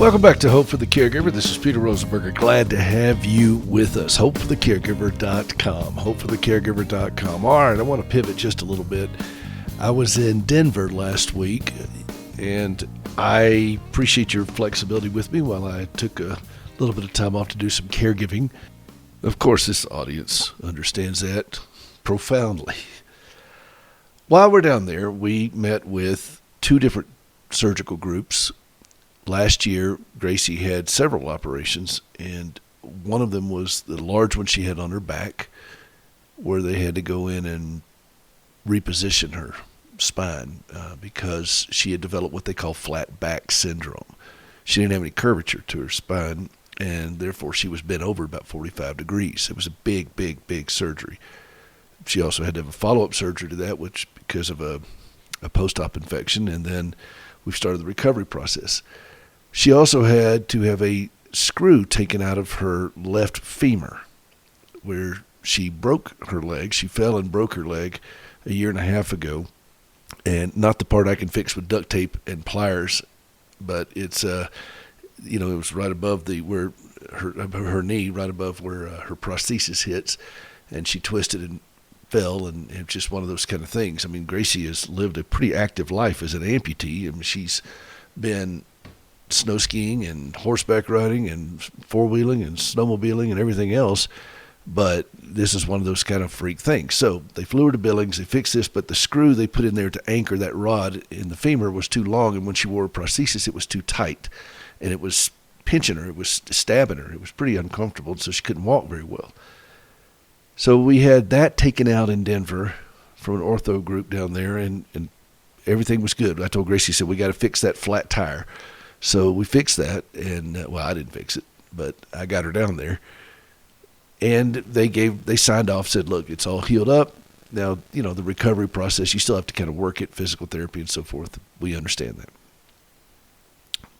Welcome back to Hope for the Caregiver. This is Peter Rosenberger. Glad to have you with us. HopeForTheCaregiver.com. HopeForTheCaregiver.com. All right, I want to pivot just a little bit. I was in Denver last week, and I appreciate your flexibility with me while I took a little bit of time off to do some caregiving. Of course, this audience understands that profoundly. While we're down there, we met with two different surgical groups. Last year, Gracie had several operations, and one of them was the large one she had on her back, where they had to go in and reposition her spine because she had developed what they call flat back syndrome. She didn't have any curvature to her spine, and therefore she was bent over about 45 degrees. It was a big, big, big surgery. She also had to have a follow-up surgery to that, which because of a post-op infection, and then we've started the recovery process. She also had to have a screw taken out of her left femur, where she broke her leg. She fell and broke her leg a year and a half ago, and not the part I can fix with duct tape and pliers, but it's it was right above where her knee, right above where her prosthesis hits, and she twisted and fell, and it's just one of those kind of things. I mean, Gracie has lived a pretty active life as an amputee. I mean, she's been snow skiing and horseback riding and four-wheeling and snowmobiling and everything else, but this is one of those kind of freak things. So they flew her to Billings, they fixed this, but the screw they put in there to anchor that rod in the femur was too long, and when she wore a prosthesis, it was too tight, and it was pinching her, it was stabbing her, it was pretty uncomfortable, so she couldn't walk very well. So we had that taken out in Denver from an ortho group down there, and everything was good. I told Gracie, said, we got to fix that flat tire. So we fixed that, and I didn't fix it, but I got her down there. And they signed off, said, look, it's all healed up. Now, the recovery process, you still have to kind of work it, physical therapy and so forth. We understand that.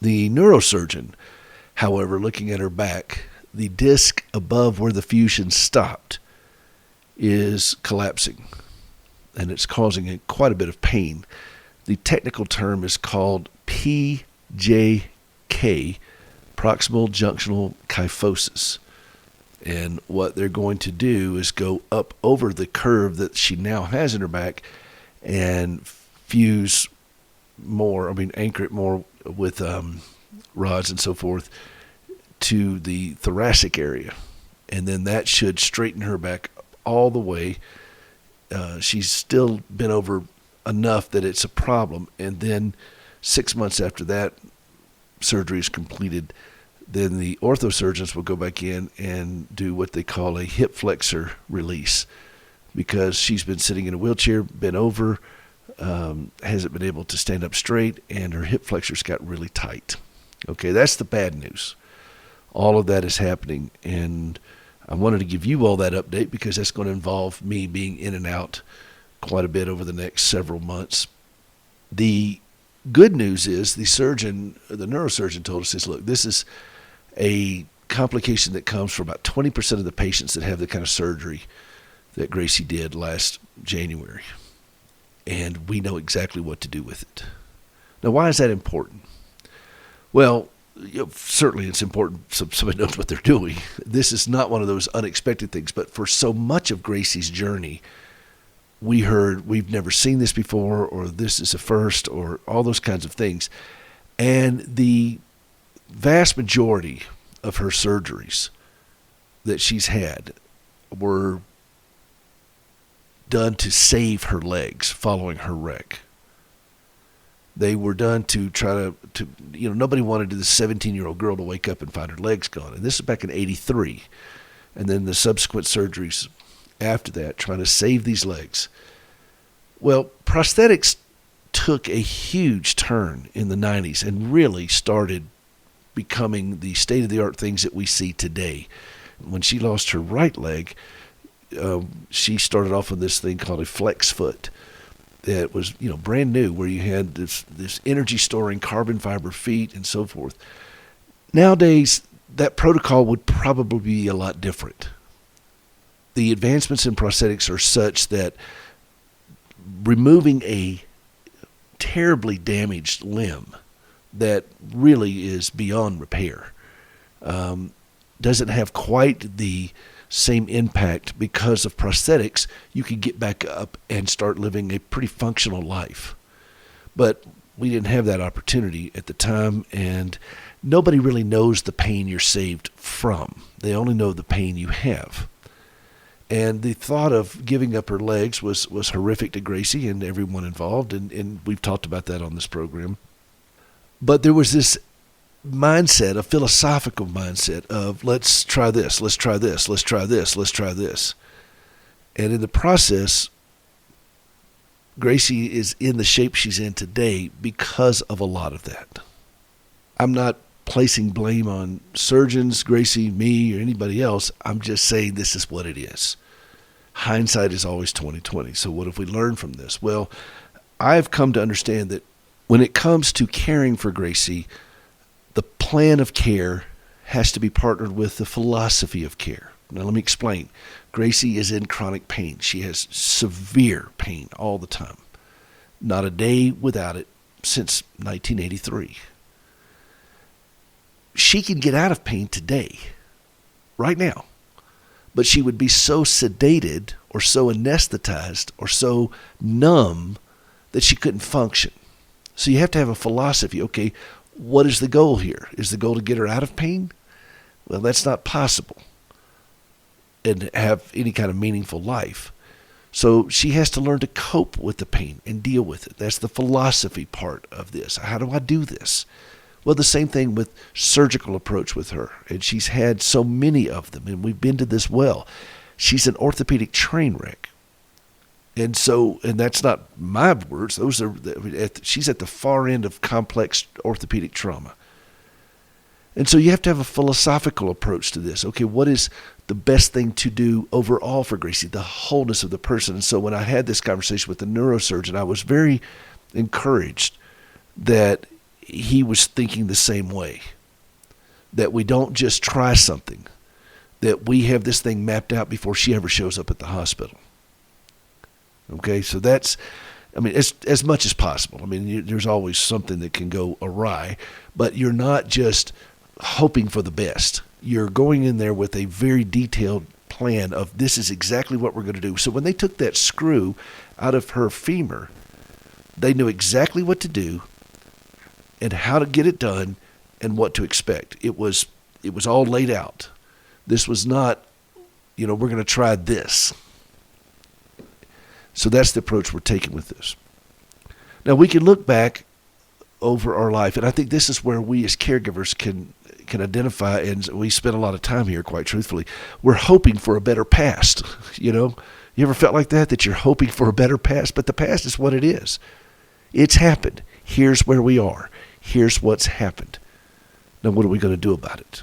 The neurosurgeon, however, looking at her back, the disc above where the fusion stopped is collapsing, and it's causing quite a bit of pain. The technical term is called PJK, proximal junctional kyphosis. And what they're going to do is go up over the curve that she now has in her back and anchor it more with rods and so forth to the thoracic area. And then that should straighten her back all the way. She's still been over enough that it's a problem. And then 6 months after that surgery is completed, then the ortho surgeons will go back in and do what they call a hip flexor release, because she's been sitting in a wheelchair, bent over, hasn't been able to stand up straight, and her hip flexors got really tight. Okay, that's the bad news. All of that is happening, and I wanted to give you all that update because that's going to involve me being in and out quite a bit over the next several months. The good news is the neurosurgeon told us, look, this is a complication that comes for about 20% of the patients that have the kind of surgery that Gracie did last January. And we know exactly what to do with it. Now, why is that important? Well, certainly it's important so somebody knows what they're doing. This is not one of those unexpected things, but for so much of Gracie's journey, we heard we've never seen this before, or this is a first, or all those kinds of things. And the vast majority of her surgeries that she's had were done to save her legs following her wreck. They were done to try to nobody wanted the 17-year-old girl to wake up and find her legs gone. And this is back in 83. And then the subsequent surgeries after that, trying to save these legs. Well, prosthetics took a huge turn in the 90s and really started becoming the state-of-the-art things that we see today. When she lost her right leg, she started off with this thing called a flex foot that was brand new, where you had this energy-storing carbon fiber feet and so forth. Nowadays, that protocol would probably be a lot different. The advancements in prosthetics are such that removing a terribly damaged limb that really is beyond repair. Doesn't have quite the same impact because of prosthetics. You can get back up and start living a pretty functional life. But we didn't have that opportunity at the time, and nobody really knows the pain you're saved from. They only know the pain you have. And the thought of giving up her legs was horrific to Gracie and everyone involved, and we've talked about that on this program. But there was this mindset, a philosophical mindset of let's try this, let's try this, let's try this, let's try this. And in the process, Gracie is in the shape she's in today because of a lot of that. I'm not placing blame on surgeons, Gracie, me, or anybody else. I'm just saying this is what it is. Hindsight is always 20/20. So what have we learned from this? Well, I've come to understand that when it comes to caring for Gracie, the plan of care has to be partnered with the philosophy of care. Now, let me explain. Gracie is in chronic pain. She has severe pain all the time. Not a day without it since 1983. She can get out of pain today, right now, but she would be so sedated or so anesthetized or so numb that she couldn't function. So you have to have a philosophy. Okay, what is the goal here? Is the goal to get her out of pain? Well, that's not possible and have any kind of meaningful life. So she has to learn to cope with the pain and deal with it. That's the philosophy part of this. How do I do this? Well, the same thing with surgical approach with her. And she's had so many of them, and we've been to this well. She's an orthopedic train wreck. And that's not my words. She's at the far end of complex orthopedic trauma. And so you have to have a philosophical approach to this. Okay, what is the best thing to do overall for Gracie, the wholeness of the person? And so when I had this conversation with the neurosurgeon, I was very encouraged that he was thinking the same way, that we don't just try something, that we have this thing mapped out before she ever shows up at the hospital. Okay, so that's, as much as possible. There's always something that can go awry, but you're not just hoping for the best. You're going in there with a very detailed plan of this is exactly what we're going to do. So when they took that screw out of her femur, they knew exactly what to do and how to get it done and what to expect. It was all laid out. This was not, we're going to try this. So that's the approach we're taking with this. Now, we can look back over our life, and I think this is where we as caregivers can identify, and we spend a lot of time here, quite truthfully. We're hoping for a better past, You ever felt like that you're hoping for a better past? But the past is what it is. It's happened. Here's where we are. Here's what's happened. Now, what are we going to do about it?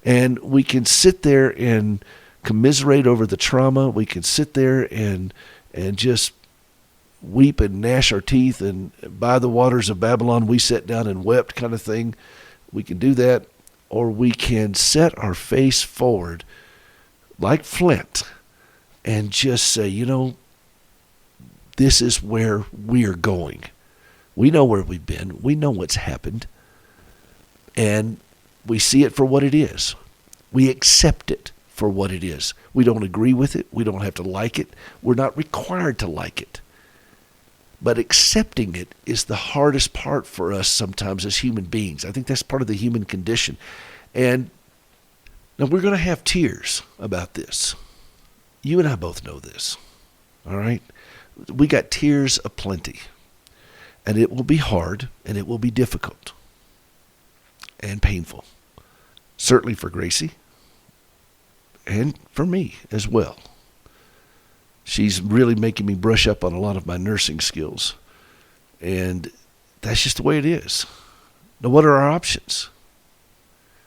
And we can sit there and commiserate over the trauma. We can sit there and just weep and gnash our teeth, and by the waters of Babylon we sat down and wept kind of thing. We can do that, or we can set our face forward like flint and just say, this is where we are going. We know where we've been. We know what's happened. And we see it for what it is. We accept it for what it is. We don't agree with it. We don't have to like it. We're not required to like it. But accepting it is the hardest part for us sometimes as human beings. I think that's part of the human condition. And now we're going to have tears about this. You and I both know this. All right? We got tears aplenty. And it will be hard, and it will be difficult and painful. Certainly for Gracie. And for me as well. She's really making me brush up on a lot of my nursing skills. And that's just the way it is. Now, what are our options?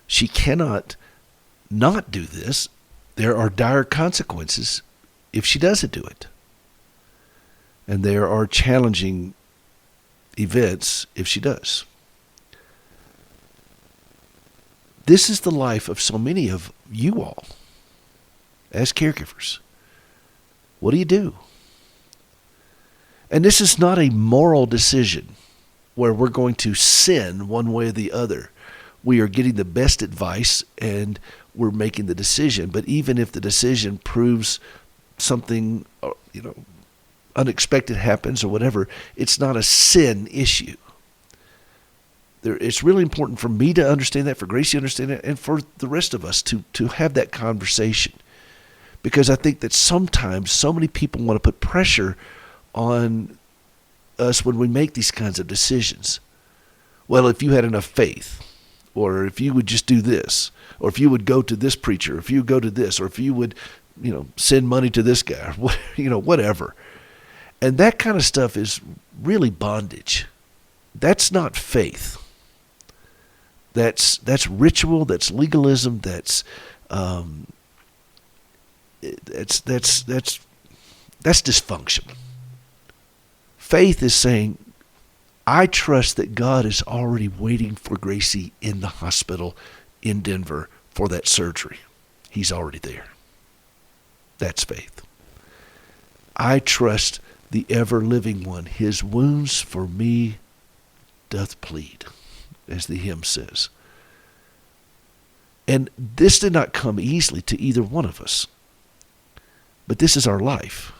She cannot not do this. There are dire consequences if she doesn't do it. And there are challenging events if she does. This is the life of so many of you all as caregivers. What do you do? And this is not a moral decision. where we're going to sin one way or the other. We are getting the best advice and we're making the decision. But even if the decision proves something, unexpected happens or whatever, it's not a sin issue. It's really important for me to understand that, for Gracie to understand that, and for the rest of us to have that conversation. Because I think that sometimes so many people want to put pressure on us when we make these kinds of decisions. Well, if you had enough faith, or if you would just do this, or if you would go to this preacher, or if you would go to this, or if you would, send money to this guy, whatever. And that kind of stuff is really bondage. That's not faith. That's ritual. That's legalism. That's dysfunction. Faith is saying, I trust that God is already waiting for Gracie in the hospital in Denver for that surgery. He's already there. That's faith. I trust the ever-living one. His wounds for me doth plead, as the hymn says. And this did not come easily to either one of us. But this is our life.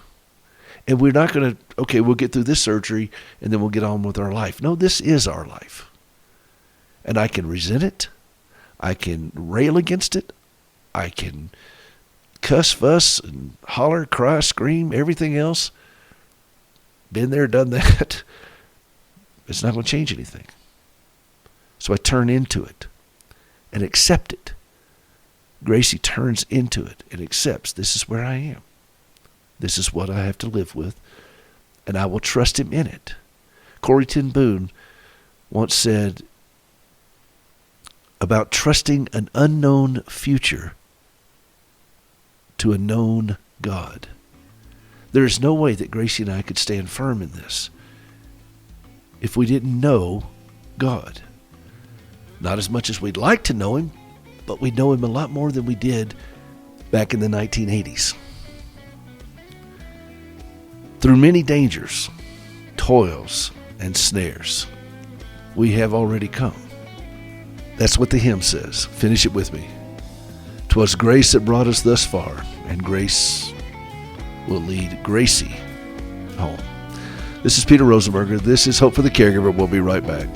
And we're not going to, we'll get through this surgery and then we'll get on with our life. No, this is our life. And I can resent it. I can rail against it. I can cuss, fuss, and holler, cry, scream, everything else. Been there, done that. It's not going to change anything. So I turn into it and accept it. Gracie turns into it and accepts, this is where I am. This is what I have to live with, and I will trust him in it. Corrie ten Boom once said about trusting an unknown future to a known God. There is no way that Gracie and I could stand firm in this if we didn't know God. Not as much as we'd like to know him, but we know him a lot more than we did back in the 1980s. Through many dangers, toils, and snares, we have already come. That's what the hymn says. Finish it with me. 'Twas grace that brought us thus far, and grace will lead Gracie home. This is Peter Rosenberger. This is Hope for the Caregiver. We'll be right back.